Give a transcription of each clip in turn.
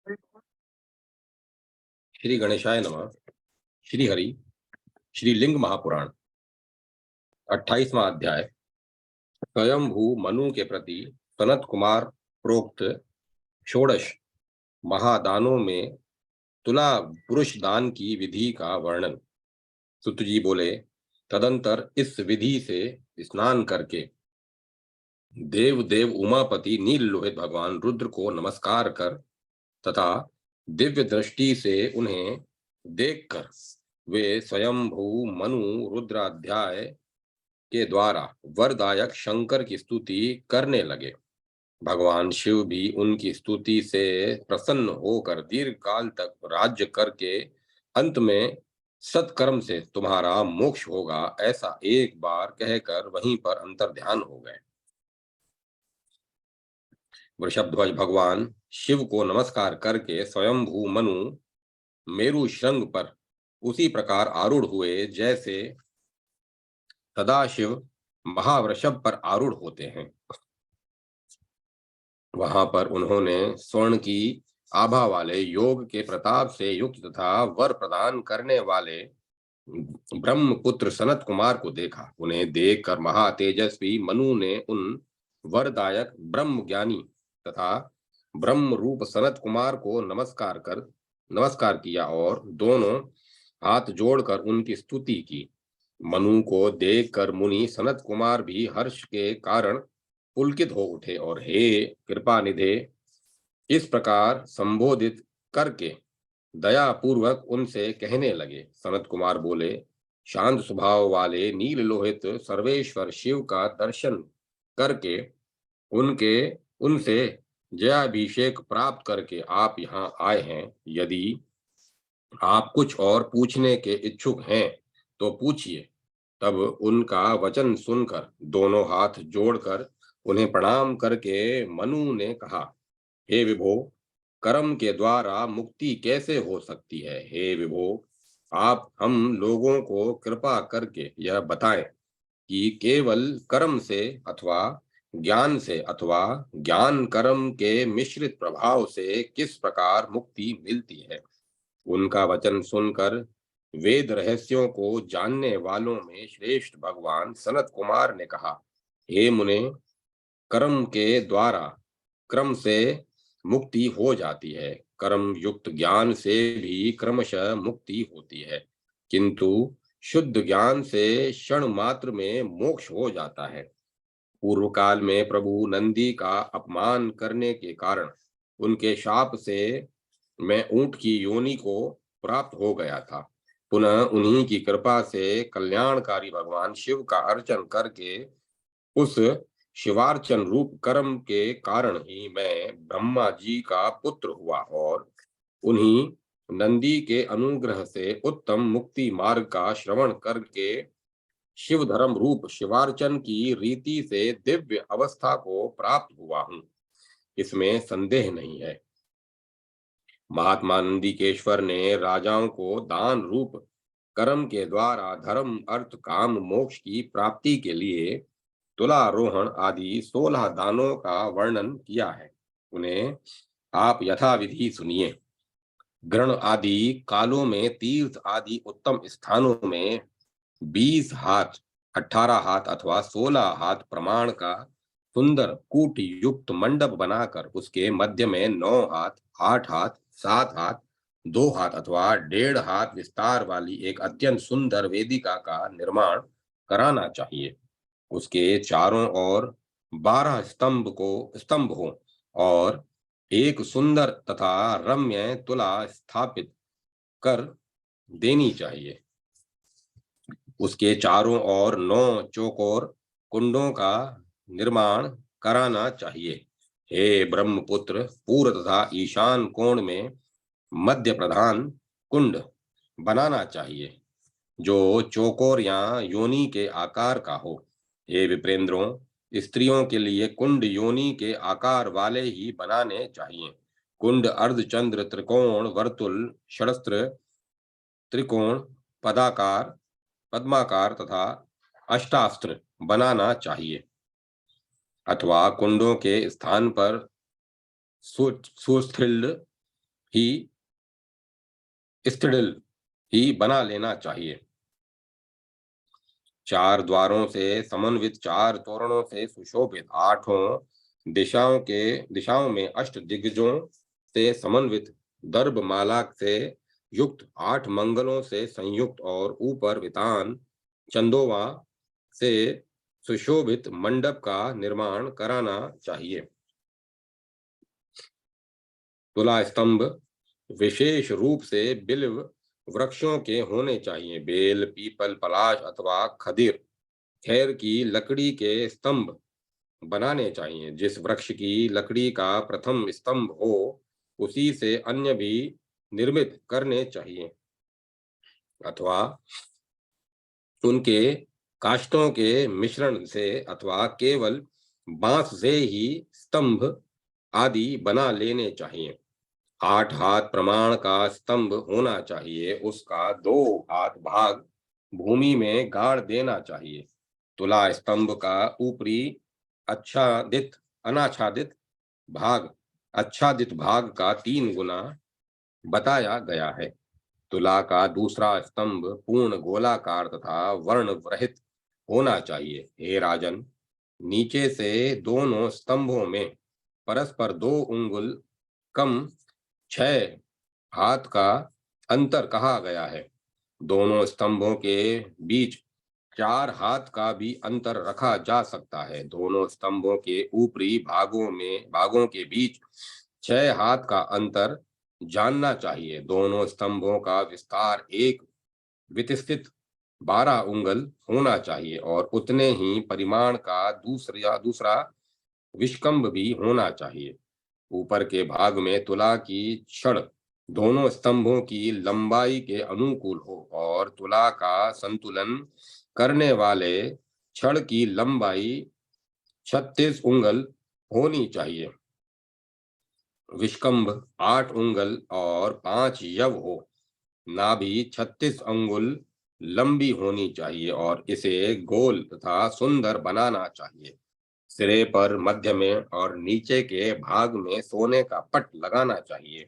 श्री गणेशाय नमः। श्री हरि श्री लिंग महापुराण 28वां अध्याय। स्वयंभू मनु के प्रति सनत कुमार प्रोक्त षोडश महादानों में तुला पुरुष दान की विधि का वर्णन। सुत जी बोले, तदंतर इस विधि से स्नान करके देव देव उमापति नील लोहित भगवान रुद्र को नमस्कार कर तथा दिव्य दृष्टि से उन्हें देखकर वे स्वयंभू मनु रुद्राध्याय के द्वारा वरदायक शंकर की स्तुति करने लगे। भगवान शिव भी उनकी स्तुति से प्रसन्न होकर दीर्घ काल तक राज्य करके अंत में सत्कर्म से तुम्हारा मोक्ष होगा, ऐसा एक बार कहकर वहीं पर अंतर्ध्यान हो गए। वृषभध्वज भगवान शिव को नमस्कार करके स्वयंभू मनु मेरु श्रृंग पर उसी प्रकार आरूढ़ हुए जैसे सदाशिव महावृषभ पर आरूढ़ होते हैं। वहां पर उन्होंने स्वर्ण की आभा वाले योग के प्रताप से युक्त तथा वर प्रदान करने वाले ब्रह्मपुत्र सनत कुमार को देखा। उन्हें देखकर महातेजस्वी मनु ने उन वरदायक ब्रह्म ज्ञानी तथा ब्रह्म रूप सनत कुमार को नमस्कार किया और दोनों हाथ जोड़कर उनकी स्तुति की। मनु को देखकर मुनि सनत कुमार भी हर्ष के कारण पुलकित हो उठे और हे कृपा निधे इस प्रकार संबोधित करके दया पूर्वक उनसे कहने लगे। सनत कुमार बोले, शांत स्वभाव वाले नील लोहित सर्वेश्वर शिव का दर्शन करके उनसे जयाभिषेक प्राप्त करके आप यहाँ आए हैं। यदि आप कुछ और पूछने के इच्छुक हैं तो पूछिए। तब उनका वचन सुनकर दोनों हाथ जोड़कर उन्हें प्रणाम करके मनु ने कहा, हे विभो, कर्म के द्वारा मुक्ति कैसे हो सकती है? हे विभो, आप हम लोगों को कृपा करके यह बताएं कि केवल कर्म से अथवा ज्ञान से अथवा ज्ञान कर्म के मिश्रित प्रभाव से किस प्रकार मुक्ति मिलती है। उनका वचन सुनकर वेद रहस्यों को जानने वालों में श्रेष्ठ भगवान सनत कुमार ने कहा, हे मुने, कर्म के द्वारा क्रम से मुक्ति हो जाती है। कर्म युक्त ज्ञान से भी क्रमशः मुक्ति होती है, किंतु शुद्ध ज्ञान से क्षण मात्र में मोक्ष हो जाता है। पूर्व काल में प्रभु नंदी का अपमान करने के कारण उनके शाप से मैं ऊंट की योनि को प्राप्त हो गया था। पुनः उन्हीं की कृपा से कल्याणकारी भगवान शिव का अर्चन करके उस शिवार्चन रूप कर्म के कारण ही मैं ब्रह्मा जी का पुत्र हुआ और उन्हीं नंदी के अनुग्रह से उत्तम मुक्ति मार्ग का श्रवण करके शिव धर्म रूप शिवार्चन की रीति से दिव्य अवस्था को प्राप्त हुआ हूं, इसमें संदेह नहीं है। महात्मा नंदीकेश्वर ने राजाओं को दान रूप कर्म के द्वारा धर्म अर्थ काम मोक्ष की प्राप्ति के लिए तुलारोहण आदि 16 दानों का वर्णन किया है। उन्हें आप यथाविधि सुनिए। ग्रहण आदि कालों में तीर्थ आदि उत्तम स्थानों में 20 हाथ 18 हाथ अथवा 16 हाथ प्रमाण का सुंदर कूट युक्त मंडप बनाकर उसके मध्य में 9 हाथ 8 हाथ 7 हाथ 2 हाथ अथवा 1.5 हाथ विस्तार वाली एक अत्यंत सुंदर वेदिका का निर्माण कराना चाहिए। उसके चारों ओर 12 स्तंभ हो और एक सुंदर तथा रम्य तुला स्थापित कर देनी चाहिए। उसके चारों ओर 9 चौकोर कुंडों का निर्माण कराना चाहिए। हे ब्रह्मपुत्र, पूर्व तथा ईशान कोण में मध्य प्रधान कुंड बनाना चाहिए जो चौकोर या योनि के आकार का हो। हे विप्रेंद्रों, स्त्रियों के लिए कुंड योनि के आकार वाले ही बनाने चाहिए। कुंड अर्धचंद्र, त्रिकोण, वर्तुल, षड़स्त्र, त्रिकोण, पद्माकार तथा अष्टास्त्र बनाना चाहिए अथवा कुंडों के स्थान पर सुस्थिल्ड ही स्थिर ही बना लेना चाहिए। चार द्वारों से समन्वित, चार तोरणों से सुशोभित, आठों दिशाओं में अष्ट दिग्गजों से समन्वित, दर्भ माला से युक्त, आठ मंगलों से संयुक्त और ऊपर वितान चंदोवा से सुशोभित मंडप का निर्माण कराना चाहिए। तुला स्तंभ विशेष रूप से बिल्व वृक्षों के होने चाहिए। बेल, पीपल, पलाश अथवा खदिर खैर की लकड़ी के स्तंभ बनाने चाहिए। जिस वृक्ष की लकड़ी का प्रथम स्तंभ हो, उसी से अन्य भी निर्मित करने चाहिए, अथवा उनके काष्ठों के मिश्रण से, अथवा केवल बांस से ही स्तंभ आदि बना लेने चाहिए। 8 हाथ प्रमाण का स्तंभ होना चाहिए। उसका 2 हाथ भाग भूमि में गाड़ देना चाहिए। तुला स्तंभ का ऊपरी आच्छादित अनाच्छादित भाग आच्छादित भाग का 3 गुना बताया गया है। तुला का दूसरा स्तंभ पूर्ण गोलाकार तथा वर्ण रहित होना चाहिए। हे राजन, नीचे से दोनों स्तंभों में परस्पर 2 अंगुल कम 6 हाथ का अंतर कहा गया है। दोनों स्तंभों के बीच 4 हाथ का भी अंतर रखा जा सकता है। दोनों स्तंभों के ऊपरी भागों के बीच 6 हाथ का अंतर जानना चाहिए। दोनों स्तंभों का विस्तार एक वितस्तित 12 उंगल होना चाहिए और उतने ही परिमाण का दूसरा विष्कम्भ भी होना चाहिए। ऊपर के भाग में तुला की छड़ दोनों स्तंभों की लंबाई के अनुकूल हो और तुला का संतुलन करने वाले छड़ की लंबाई 36 उंगल होनी चाहिए। विष्कम्भ 8 उंगल और 5 यव हो। नाभि 36 अंगुल लंबी होनी चाहिए और इसे गोल तथा सुंदर बनाना चाहिए। सिरे पर, मध्य में और नीचे के भाग में सोने का पट लगाना चाहिए।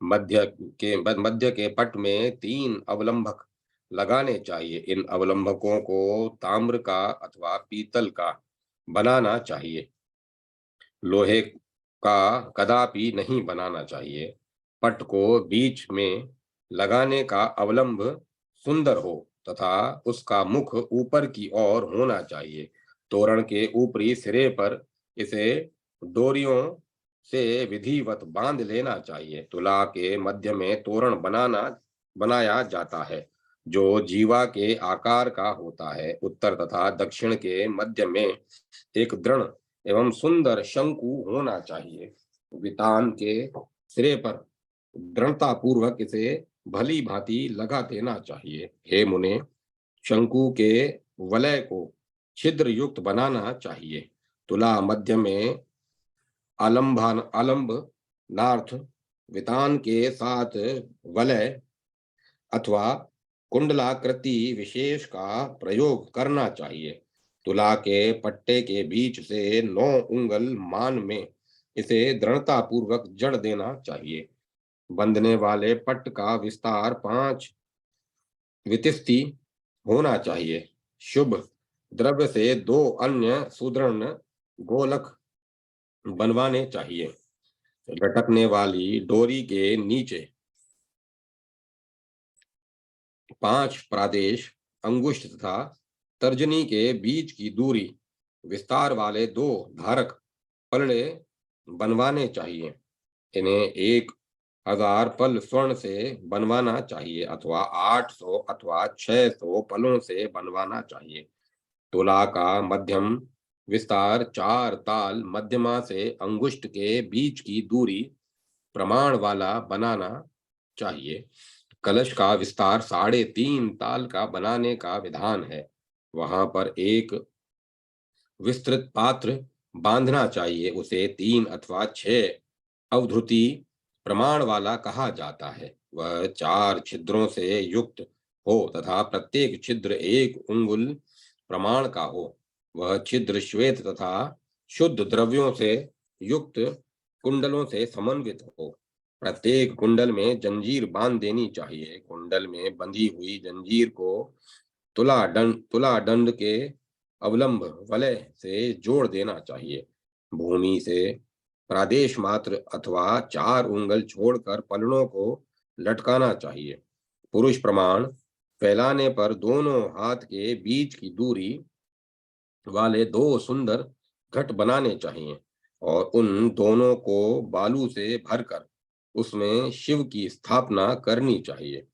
मध्य के पट में 3 अवलंबक लगाने चाहिए। इन अवलंबकों को ताम्र का अथवा पीतल का बनाना चाहिए। लोहे का कदापि नहीं बनाना चाहिए। पट को बीच में लगाने का अवलंब सुंदर हो तथा उसका मुख ऊपर की ओर होना चाहिए। तोरण के ऊपरी सिरे पर इसे डोरियों से विधिवत बांध लेना चाहिए। तुला के मध्य में तोरण बनाया जाता है, जो जीवा के आकार का होता है। उत्तर तथा दक्षिण के मध्य में एक दृढ़ एवं सुंदर शंकु होना चाहिए। वितान के सिरे पर दृढ़ता पूर्वक इसे भली भांति लगा देना चाहिए। हे मुने, शंकु के वलय को छिद्र युक्त बनाना चाहिए। तुला मध्य में आलंब नार्थ वितान के साथ वलय अथवा कुंडलाकृति विशेष का प्रयोग करना चाहिए। तुला के पट्टे के बीच से 9 उंगल मान में इसे दृढ़ता पूर्वक जड़ देना चाहिए। बंधने वाले पट्ट का विस्तार 5 वितिस्ती होना चाहिए। शुभ द्रव्य से 2 अन्य सुदृढ़ गोलक बनवाने चाहिए। लटकने वाली डोरी के नीचे 5 प्रादेश अंगुष्ठ तथा तर्जनी के बीच की दूरी विस्तार वाले 2 धारक पलड़े बनवाने चाहिए। इन्हें 1000 पल स्वर्ण से बनवाना चाहिए अथवा 800 अथवा 600 पलों से बनवाना चाहिए। तुला का मध्यम विस्तार 4 ताल मध्यमा से अंगुष्ठ के बीच की दूरी प्रमाण वाला बनाना चाहिए। कलश का विस्तार 3.5 ताल का बनाने का विधान है। वहां पर एक विस्तृत पात्र बांधना चाहिए। उसे 3 अथवा 6 अवधुति प्रमाण वाला कहा जाता है। वह 4 छिद्रों से युक्त हो तथा प्रत्येक छिद्र 1 उंगुल प्रमाण का हो। वह छिद्र श्वेत तथा शुद्ध द्रव्यों से युक्त कुंडलों से समन्वित हो। प्रत्येक कुंडल में जंजीर बांध देनी चाहिए। कुंडल में बंधी हुई जंजीर को तुला दंड के अवलंब वलय से जोड़ देना चाहिए। भूमि से प्रादेश मात्र अथवा 4 उंगल छोड़कर पलड़ों को लटकाना चाहिए। पुरुष प्रमाण फैलाने पर दोनों हाथ के बीच की दूरी वाले 2 सुंदर घट बनाने चाहिए और उन दोनों को बालू से भरकर उसमें शिव की स्थापना करनी चाहिए।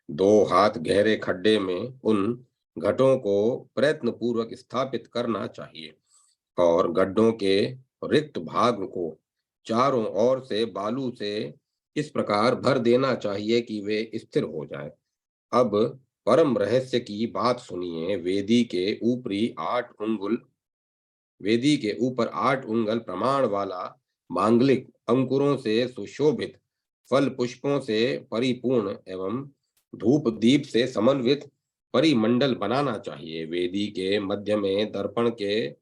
2 हाथ गहरे खड्डे में उन घटों को प्रयत्न पूर्वक स्थापित करना चाहिए और गड्ढों के रिक्त भाग को चारों ओर से बालू से इस प्रकार भर देना चाहिए कि वे स्थिर हो जाएं। अब परम रहस्य की बात सुनिए। वेदी के ऊपर 8 उंगल प्रमाण वाला मांगलिक अंकुरों से सुशोभित, फल पुष्पों से परिपूर्ण एवं धूप दीप से समन्वित परिमंडल बनाना चाहिए। वेदी के मध्य में दर्पण के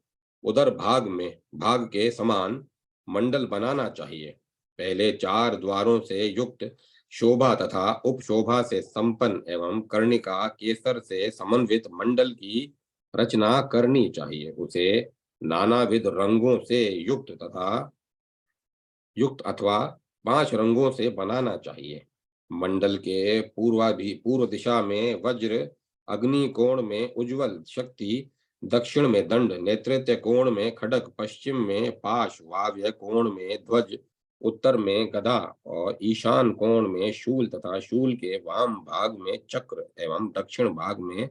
उदर भाग के समान मंडल बनाना चाहिए। पहले 4 द्वारों से युक्त शोभा तथा उपशोभा से संपन्न एवं कर्णिका केसर से समन्वित मंडल की रचना करनी चाहिए। उसे नानाविध रंगों से युक्त अथवा 5 रंगों से बनाना चाहिए। मंडल के पूर्व दिशा में वज्र, अग्नि कोण में उज्ज्वल शक्ति, दक्षिण में दंड, नेतृत्व कोण में खड्ग, पश्चिम में पाश, वायव्य कोण में ध्वज, उत्तर में गदा और ईशान कोण में शूल तथा शूल के वाम भाग में चक्र एवं दक्षिण भाग में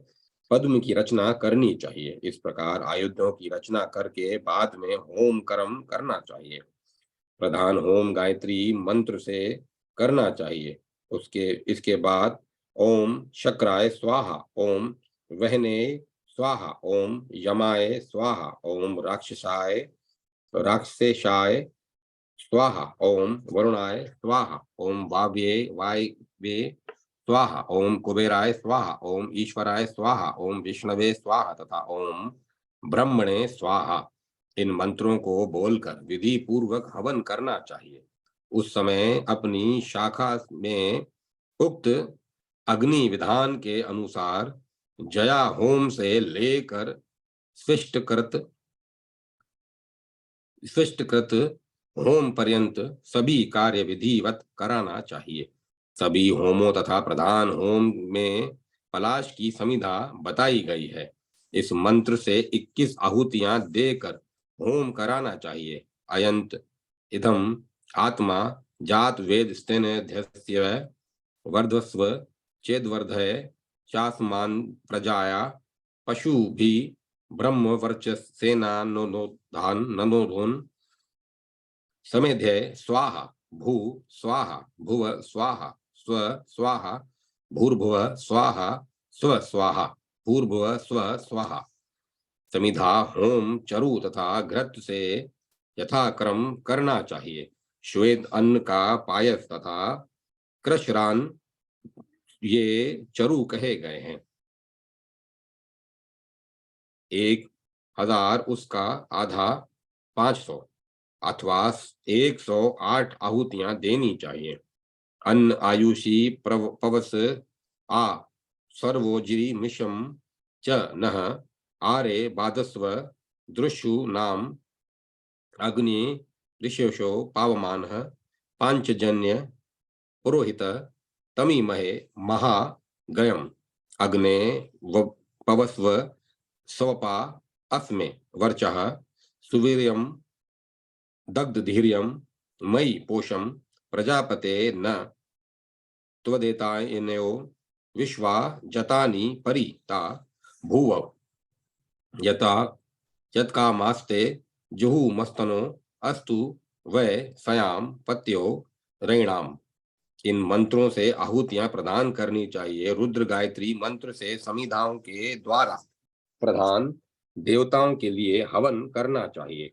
पद्म की रचना करनी चाहिए। इस प्रकार आयुधों की रचना करके बाद में होम कर्म करना चाहिए। प्रधान होम गायत्री मंत्र से करना चाहिए। इसके बाद ओम शक्राय स्वाहा, ओम वहने स्वाहा, ओम यमाय स्वाहा, ओम राक्षसेशाय स्वाहा, ओम वरुणाय स्वाहा, ओम वायवे स्वाहा, ओम कुबेराय स्वाहा, ओम ईश्वराय स्वाहा, ओम विष्णवे स्वाहा तथा ओम ब्रह्मणे स्वाहा। इन मंत्रों को बोलकर विधि पूर्वक हवन करना चाहिए। उस समय अपनी शाखा में उक्त अग्नि विधान के अनुसार जया होम से लेकर स्विष्टकृत होम पर्यंत सभी कार्य विधिवत कराना चाहिए। सभी होमों तथा प्रधान होम में पलाश की समिधा बताई गई है। इस मंत्र से 21 आहुतियां देकर होम कराना चाहिए। अयंत इदम आत्मा जात वेद स्तनेध्यस्य वर्धस्व चेद्वर्धय चास्मान प्रजाया पशु भी ब्रह्म वर्चस्सेना ननोधोन समेध्य स्वाहा भू स्वाहा भुव स्वाहा स्व स्वाहा भूर्भुव स्वाहा स्व स्वाहा भूर्भुव स्व स्वाहा। समिधा होम चरु तथा घृत से यथाक्रम करना चाहिए। श्वेत अन्न का पायस तथा कृशरान ये चरु कहे गए हैं। 1000 उसका आधा 500 अथवा 108 आहुतियां देनी चाहिए। अन्न आयुषी पवस आ सर्वोजिरी मिशम च नः आरे बादस्व दृशु नाम अग्नि ऋषेशो पावमानः पांचजन्य पुरोहित तमीमहे महागयम् अग्ने पवस्व स्वपा अस्मे वर्चः सुवीर्यं दग्धधीर्यं मयि पोषम प्रजापते न त्वदेतायनयो विश्वा जतानि परिता भूव यथा यत्कामास्ते जुहुमस्तनो अस्तु वै सयाम पत्यो रैणाम। इन मंत्रों से आहुतियां प्रदान करनी चाहिए। रुद्र गायत्री मंत्र से समिधाओं के द्वारा प्रधान देवताओं के लिए हवन करना चाहिए।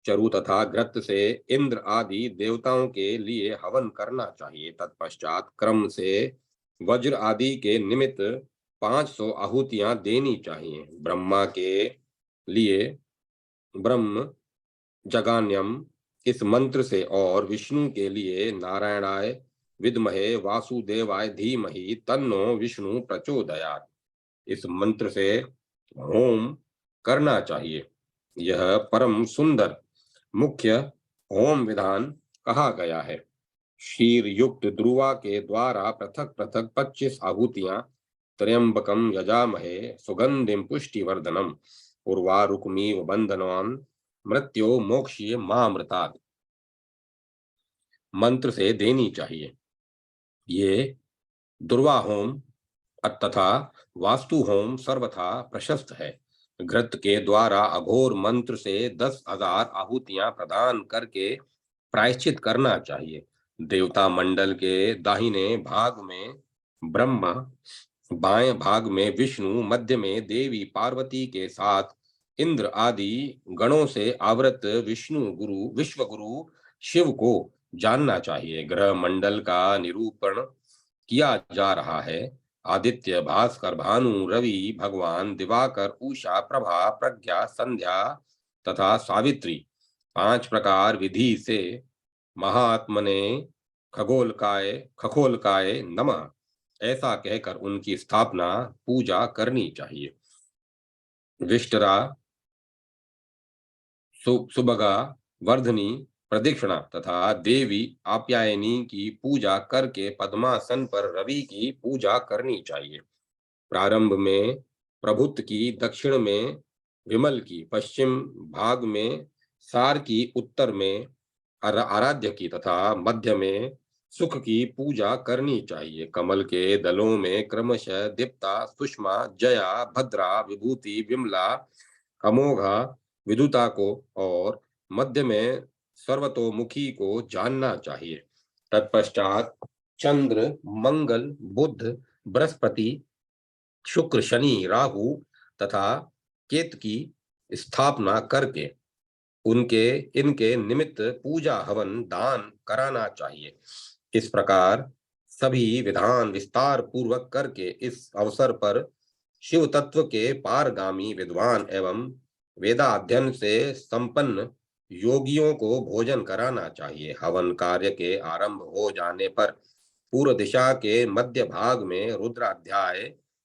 चरु तथा घृत से इंद्र आदि देवताओं के लिए हवन करना चाहिए। तत्पश्चात क्रम से वज्र आदि के निमित्त 500 आहुतियां देनी चाहिए। ब्रह्मा के लिए ब्रह्म जगान्यम इस मंत्र से और विष्णु के लिए नारायणाय विद्महे वासुदेवाय धीमहि तन्नो विष्णु प्रचोदयात्, इस मंत्र से होम करना चाहिए। यह परम सुंदर मुख्य होम विधान कहा गया है। क्षीर युक्त ध्रुवा के द्वारा पृथक पृथक 25 आहुतियां त्र्यंबकम यजामहे सुगंधिम पुष्टिवर्धनम उर्वारुकमीव बंधनवान मृत्यो मोक्षीय मामृतात् मंत्र से देनी चाहिए। ये दुर्वा होम तथा वास्तु होम सर्वथा प्रशस्त है। घृत के द्वारा अघोर मंत्र से 10,000 आहुतियां प्रदान करके प्रायश्चित करना चाहिए। देवता मंडल के दाहिने भाग में ब्रह्मा, बाएं भाग में विष्णु, मध्य में देवी पार्वती के साथ इंद्र आदि गणों से आवृत विश्व गुरु शिव को जानना चाहिए। ग्रह मंडल का निरूपण किया जा रहा है। आदित्य, भास्कर, भानु, रवि, भगवान, दिवाकर, उषा, प्रभा, प्रज्ञा, संध्या तथा सावित्री 5 प्रकार विधि से महात्मने खगोलकाय नमः ऐसा कहकर उनकी स्थापना पूजा करनी चाहिए। विष्टरा, सुबगा, वर्धनी प्रदक्षिणा तथा देवी आप्यायनी की पूजा करके पद्मासन पर रवि की पूजा करनी चाहिए। प्रारंभ में प्रभुत की, दक्षिण में विमल की, पश्चिम भाग में सार की, उत्तर में आराध्य की तथा मध्य में सुख की पूजा करनी चाहिए। कमल के दलों में क्रमशः दीप्ता, सुषमा, जया, भद्रा, विभूति, विमला, अमोघा, विदुता को और मध्य में सर्वतोमुखी को जानना चाहिए। तत्पश्चात चंद्र, मंगल, बुध, बृहस्पति, शुक्र, शनि, राहु तथा केतु की स्थापना करके उनके इनके निमित्त पूजा हवन दान कराना चाहिए। इस प्रकार सभी विधान विस्तार पूर्वक करके इस अवसर पर शिव तत्व के पारगामी विद्वान एवं वेदाध्ययन से संपन्न योगियों को भोजन कराना चाहिए। हवन कार्य के आरंभ हो जाने पर पूर्व दिशा के मध्य भाग में रुद्राध्याय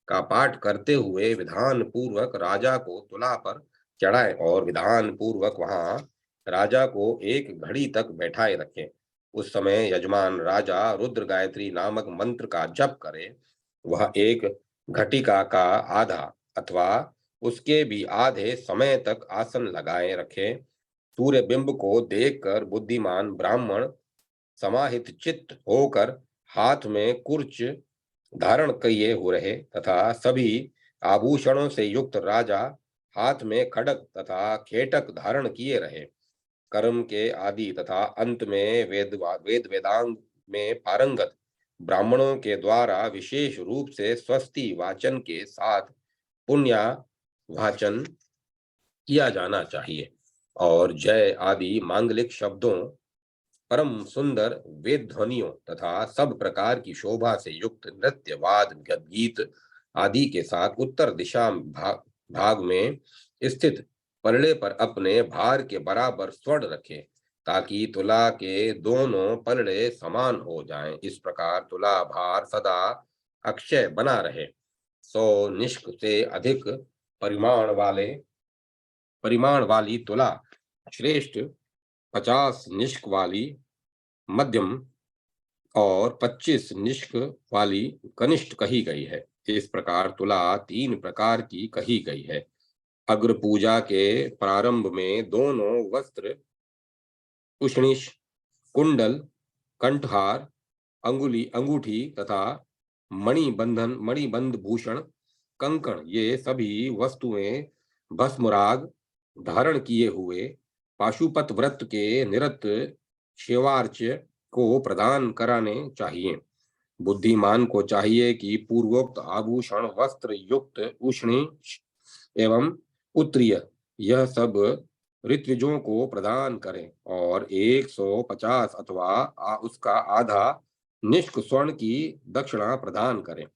का पाठ करते हुए विधान पूर्वक राजा को तुला पर चढ़ाए और विधान पूर्वक वहां राजा को एक घड़ी तक बैठाए रखें। उस समय यजमान राजा रुद्र गायत्री नामक मंत्र का जप करे। वह एक घटिका का आधा अथवा उसके भी आधे समय तक आसन लगाए रखे। सूर्य बिंब को देखकर बुद्धिमान ब्राह्मण समाहित चित्त होकर हाथ में कुर्च धारण किए हो रहे तथा सभी आभूषणों से युक्त राजा हाथ में खड्ग तथा खेटक धारण किए रहे। कर्म के आदि तथा अंत में वेदांग में पारंगत ब्राह्मणों के द्वारा विशेष रूप से स्वस्ति वाचन के साथ पुण्य वाचन किया जाना चाहिए और जय आदि मांगलिक शब्दों, परम सुंदर वेद ध्वनियों तथा सब प्रकार की शोभा से युक्त नृत्य, वाद, गीत आदि के साथ उत्तर दिशा भाग में स्थित पलड़े पर अपने भार के बराबर स्वर्ण रखें ताकि तुला के दोनों पलड़े समान हो जाएं। इस प्रकार तुला भार सदा अक्षय बना रहे। 100 निष्क से अधिक परिमाण वाली तुला श्रेष्ठ, 50 निष्क वाली मध्यम और 25 निष्क वाली कनिष्ठ कही गई है। इस प्रकार तुला 3 प्रकार की कही गई है। अग्र पूजा के प्रारंभ में दोनों वस्त्र, उष्णीष, कुंडल, कंठहार, अंगूठी तथा मणिबंध भूषण, कंकण ये सभी वस्तुएं भस्मराग धारण किए हुए पाशुपत व्रत के निरत सेवार्च्य को प्रदान कराने चाहिए। बुद्धिमान को चाहिए कि पूर्वोक्त आभूषण वस्त्र युक्त उष्णी एवं उत्तरीय यह सब ऋत्विजों को प्रदान करें और 150 अथवा उसका आधा निष्क स्वर्ण की दक्षिणा प्रदान करें।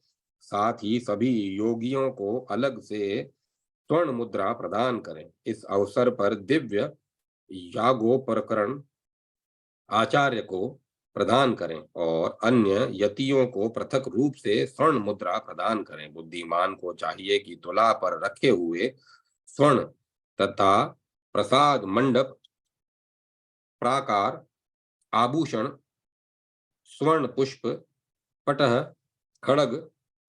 साथ ही सभी योगियों को अलग से स्वर्ण मुद्रा प्रदान करें। इस अवसर पर दिव्य यागोपकरण आचार्य को प्रदान करें और अन्य यतियों को पृथक रूप से स्वर्ण मुद्रा प्रदान करें। बुद्धिमान को चाहिए कि तुला पर रखे हुए स्वर्ण तथा प्रसाद मंडप, प्राकार, आभूषण, स्वर्ण पुष्प, पटह, खड़ग,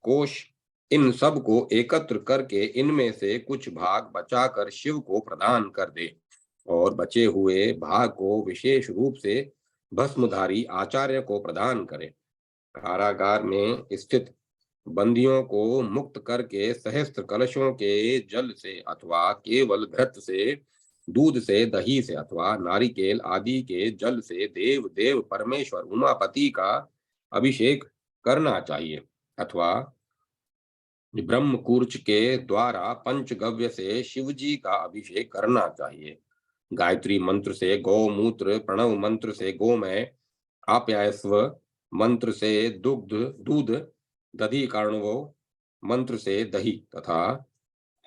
कोश, इन सब को एकत्र करके इनमें से कुछ भाग बचाकर शिव को प्रदान कर दे और बचे हुए भाग को विशेष रूप से भस्मधारी आचार्य को प्रदान करे। कारागार में स्थित बंदियों को मुक्त करके सहस्त्र कलशों के जल से अथवा केवल घृत से, दूध से, दही से अथवा नारिकेल आदि के जल से देव देव परमेश्वर उमापति का अभिषेक करना चाहिए अथवा ब्रह्मकूर्च के द्वारा पंचगव्य से शिवजी का अभिषेक करना चाहिए। गायत्री मंत्र से गौमूत्र, प्रणव मंत्र से गोमय, आप्यायस्व मंत्र से दुग्ध दूध, दधि कार्णवो मंत्र से दही तथा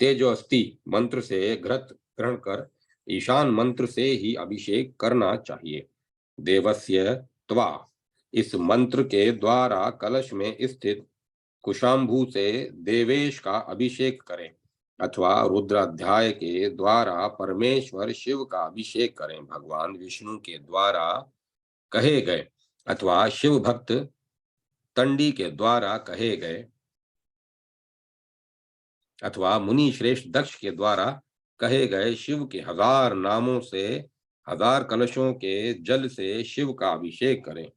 तेजोस्ति मंत्र से घृत ग्रहण कर ईशान मंत्र से ही अभिषेक करना चाहिए। देवस्य त्वा, इस मंत्र के द्वारा कलश में स्थित कुशाम्भू से देवेश का अभिषेक करें अथवा रुद्राध्याय के द्वारा परमेश्वर शिव का अभिषेक करें। भगवान विष्णु के द्वारा कहे गए अथवा शिव भक्त तंडी के द्वारा कहे गए अथवा मुनि श्रेष्ठ दक्ष के द्वारा कहे गए शिव के 1000 नामों से 1000 कलशों के जल से शिव का अभिषेक करें।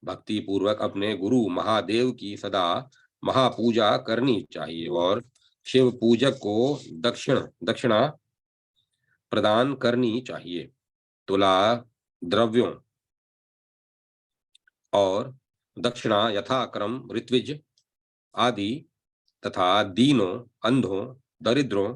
भक्ति पूर्वक अपने गुरु महादेव की सदा महापूजा करनी चाहिए और शिव पूजक को दक्षिणा प्रदान करनी चाहिए। तुला द्रव्यों और दक्षिणा यथाक्रम ऋत्विज आदि तथा दीनों, अंधों, दरिद्रों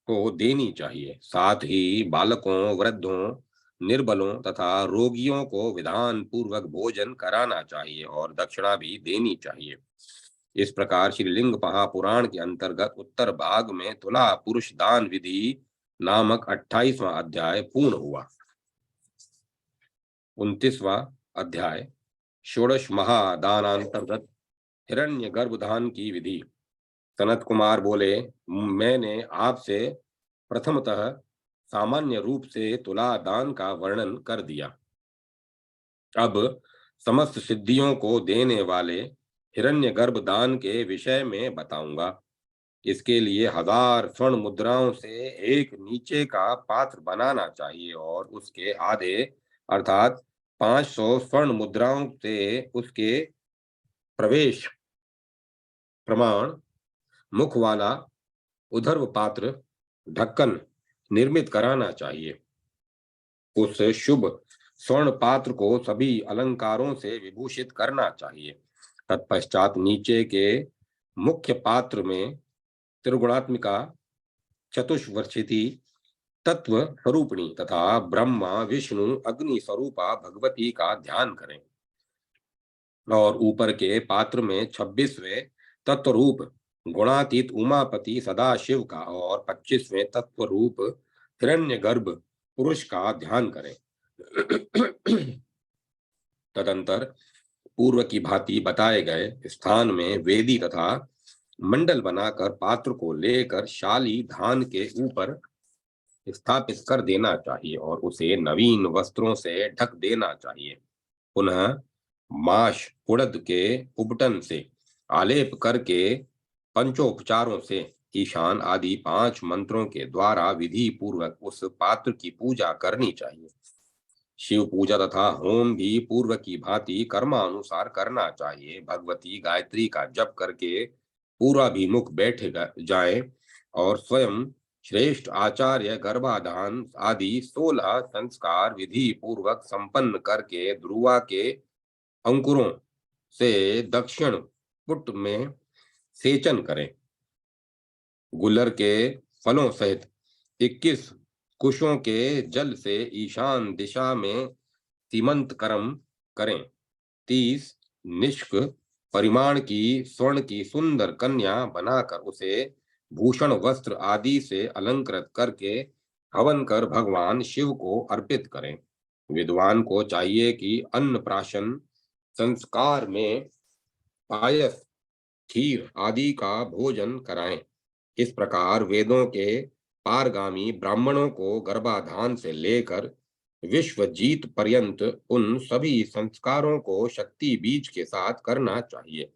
को देनी चाहिए। साथ ही बालकों, वृद्धों, निर्बलों तथा रोगियों को विधान पूर्वक भोजन कराना चाहिए और दक्षिणा भी देनी चाहिए। इस प्रकार श्रीलिंग महापुराण के अंतर्गत उत्तर भाग में तुला पुरुष दान विधि नामक 28वां अध्याय पूर्ण हुआ। 29वां अध्याय षोडश महादानांतर्गत हिरण्य गर्भधान की विधि। सनत कुमार बोले, मैंने आपसे प्रथमतः सामान्य रूप से तुला दान का वर्णन कर दिया। अब समस्त सिद्धियों को देने वाले हिरण्यगर्भ दान के विषय में बताऊंगा। इसके लिए 1000 स्वर्ण मुद्राओं से एक नीचे का पात्र बनाना चाहिए और उसके आधे अर्थात 500 स्वर्ण मुद्राओं से उसके प्रवेश प्रमाण मुख वाला उधर्व पात्र ढक्कन निर्मित कराना चाहिए। उस शुभ स्वर्ण पात्र को सभी अलंकारों से विभूषित करना चाहिए। तत्पश्चात नीचे के मुख्य पात्र में त्रिगुणात्मिका चतुष्वर्षिती तत्व स्वरूपिणी तथा ब्रह्मा विष्णु अग्नि स्वरूपा भगवती का ध्यान करें और ऊपर के पात्र में 26वें तत्व रूप गुणातीत उमापति सदाशिव का और 25वें तत्व रूप हिरण्यगर्भ पुरुष का ध्यान करें। तदंतर पूर्व की भांति बताए गए स्थान में वेदी तथा मंडल बनाकर पात्र को लेकर शाली धान के ऊपर स्थापित कर देना चाहिए और उसे नवीन वस्त्रों से ढक देना चाहिए। पुनः माश उड़द के उबटन से आलेप करके पंचोपचारों से ईशान आदि 5 मंत्रों के द्वारा विधि पूर्वक उस पात्र की पूजा करनी चाहिए। शिव पूजा तथा होम भी पूर्व की भांति कर्मानुसार करना चाहिए। भगवती गायत्री का जप करके पूर्वाभिमुख बैठ जाए और स्वयं श्रेष्ठ आचार्य गर्भाधान आदि 16 संस्कार विधि पूर्वक संपन्न करके ध्रुवा के अंकुरों से दक्षिण पुट में सेचन करें। गुलर के फलों सहित 21 कुशों के जल से ईशान दिशा में सीमंत कर्म करें। 30 निष्क परिमाण की स्वर्ण की सुंदर कन्या बनाकर उसे भूषण वस्त्र आदि से अलंकृत करके हवन कर भगवान शिव को अर्पित करें। विद्वान को चाहिए कि अन्नप्राशन संस्कार में पायस, खीर आदि का भोजन कराएं। इस प्रकार वेदों के पारगामी ब्राह्मणों को गर्भाधान से लेकर विश्वजीत पर्यंत उन सभी संस्कारों को शक्ति बीज के साथ करना चाहिए।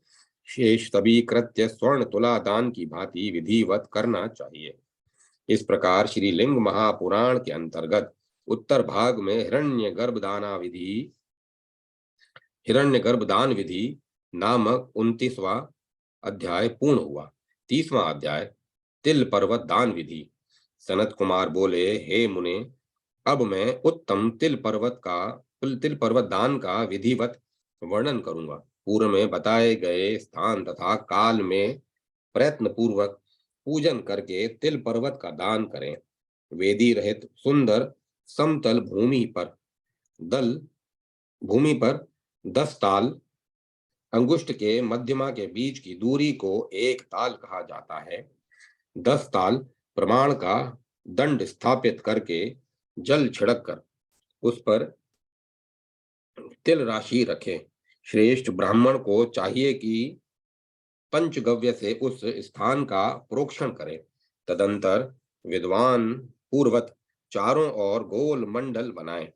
शेष सभी कृत्य स्वर्ण तुला दान की भांति विधिवत करना चाहिए। इस प्रकार श्री लिंग महापुराण के अंतर्गत उत्तर भाग में हिरण्य गर्भदान विधि नामक 29वां अध्याय पूर्ण हुआ। 30वां अध्याय तिल पर्वत दान विधि। सनत कुमार बोले, हे मुने, अब मैं उत्तम तिल पर्वत दान का विधिवत वर्णन करूंगा। पूर्व में बताए गए स्थान तथा काल में प्रयत्न पूर्वक पूजन करके तिल पर्वत का दान करें। वेदी रहित सुंदर समतल भूमि पर 10 ताल अंगुष्ठ के मध्यमा के बीच की दूरी को 1 ताल कहा जाता है। 10 ताल प्रमाण का दंड स्थापित करके जल छिड़क कर उस पर तिल राशि रखें। श्रेष्ठ ब्राह्मण को चाहिए कि पंचगव्य से उस स्थान का प्रोक्षण करें। तदंतर विद्वान पूर्वत चारों ओर गोल मंडल बनाएं।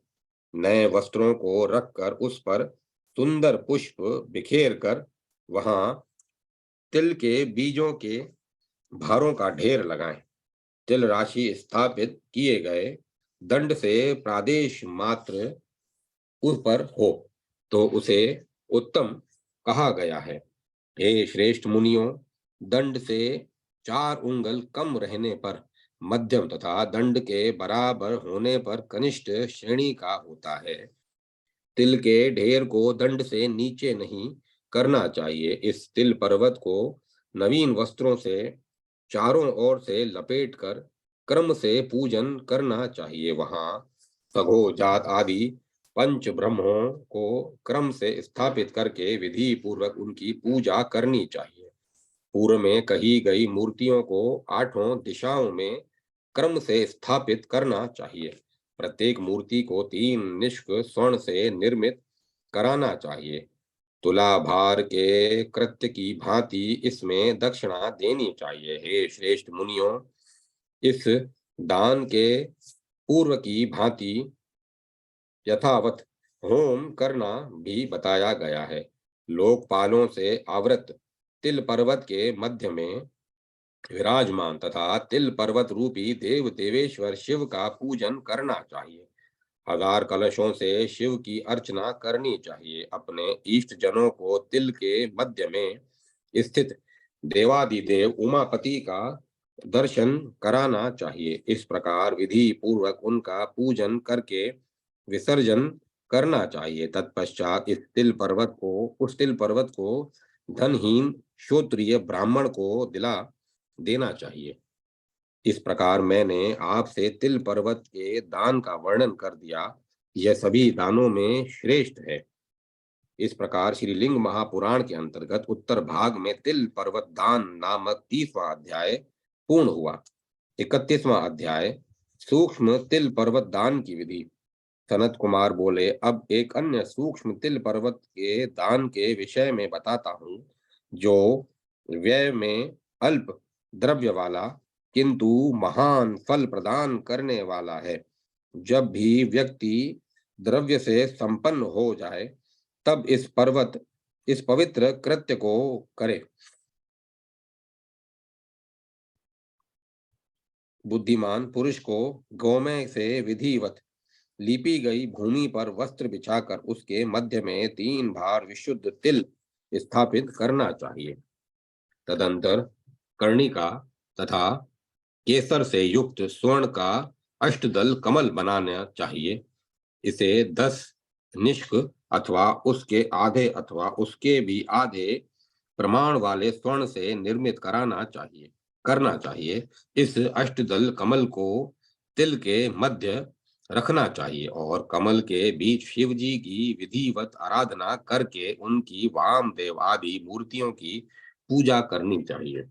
नए वस्त्रों को रखकर उस पर सुंदर पुष्प बिखेर कर वहां तिल के बीजों के भारों का ढेर लगाएं। तिल राशि स्थापित किए गए दंड से प्रादेश मात्र उस पर हो तो उसे उत्तम कहा गया है। हे श्रेष्ठ मुनियों, दंड से 4 उंगल कम रहने पर मध्यम तथा दंड के बराबर होने पर कनिष्ठ श्रेणी का होता है। तिल के ढेर को दंड से नीचे नहीं करना चाहिए। इस तिल पर्वत को नवीन वस्त्रों से चारों ओर से लपेट कर क्रम से पूजन करना चाहिए। वहां सघो जात आदि पंच ब्रह्मों को क्रम से स्थापित करके विधि पूर्वक उनकी पूजा करनी चाहिए। पूर्व में कही गई मूर्तियों को 8 दिशाओं में क्रम से स्थापित करना चाहिए। प्रत्येक मूर्ति को 3 निष्क स्वर्ण से निर्मित कराना चाहिए। तुला भार के कृत्य की भांति इसमें दक्षिणा देनी चाहिए। हे श्रेष्ठ मुनियों, इस दान के पूर्व की भांति यथावत होम करना भी बताया गया है। लोकपालों से आवृत तिल पर्वत के मध्य में विराजमान तथा तिल पर्वत रूपी देव देवेश्वर शिव का पूजन करना चाहिए। 1000 कलशों से शिव की अर्चना करनी चाहिए। अपने इष्ट जनों को तिल के मध्य में स्थित देवादिदेव उमापति का दर्शन कराना चाहिए। इस प्रकार विधि पूर्वक उनका पूजन करके विसर्जन करना चाहिए। तत्पश्चात उस तिल पर्वत को धनहीन श्रोत्रिय ब्राह्मण को दिला देना चाहिए। इस प्रकार मैंने आपसे तिल पर्वत के दान का वर्णन कर दिया। यह सभी दानों में श्रेष्ठ है। इस प्रकार श्रीलिंग महापुराण के अंतर्गत उत्तर भाग में तिल पर्वत दान नामक 30वां अध्याय पूर्ण हुआ। 31वां अध्याय सूक्ष्म तिल पर्वत दान की विधि। सनत कुमार बोले, अब एक अन्य सूक्ष्म तिल पर्वत के दान के विषय में बताता हूं, जो व्यय में अल्प द्रव्य वाला किंतु महान फल प्रदान करने वाला है। जब भी व्यक्ति द्रव्य से संपन्न हो जाए तब इस पवित्र कृत्य को करे। बुद्धिमान पुरुष को गोमय से विधिवत लीपी गई भूमि पर वस्त्र बिछाकर उसके मध्य में 3 भार विशुद्ध तिल स्थापित करना चाहिए। तदंतर कर्णिका तथा केसर से युक्त स्वर्ण का अष्टदल कमल बनाना चाहिए। इसे 10 निष्क अथवा उसके आधे अथवा उसके भी आधे प्रमाण वाले स्वर्ण से निर्मित करना चाहिए। इस अष्टदल कमल को तिल के मध्य रखना चाहिए और कमल के बीच शिव जी की विधिवत आराधना करके उनकी वामदेव आदि मूर्तियों की पूजा करनी चाहिए।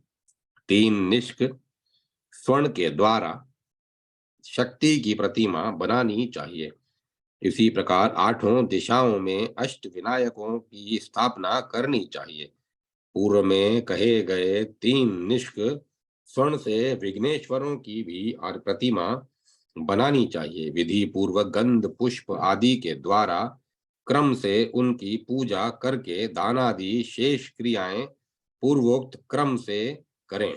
3 निष्क स्वर्ण के द्वारा शक्ति की प्रतिमा बनानी चाहिए। इसी प्रकार 8 दिशाओं में अष्ट विनायकों की स्थापना करनी चाहिए। पूर्व में कहे गए 3 निष्क स्वर्ण से विघ्नेश्वरों की भी प्रतिमा बनानी चाहिए। विधि पूर्वक गंध पुष्प आदि के द्वारा क्रम से उनकी पूजा करके दानादि शेष क्रियाएं पूर्वोक्त क्रम से करें।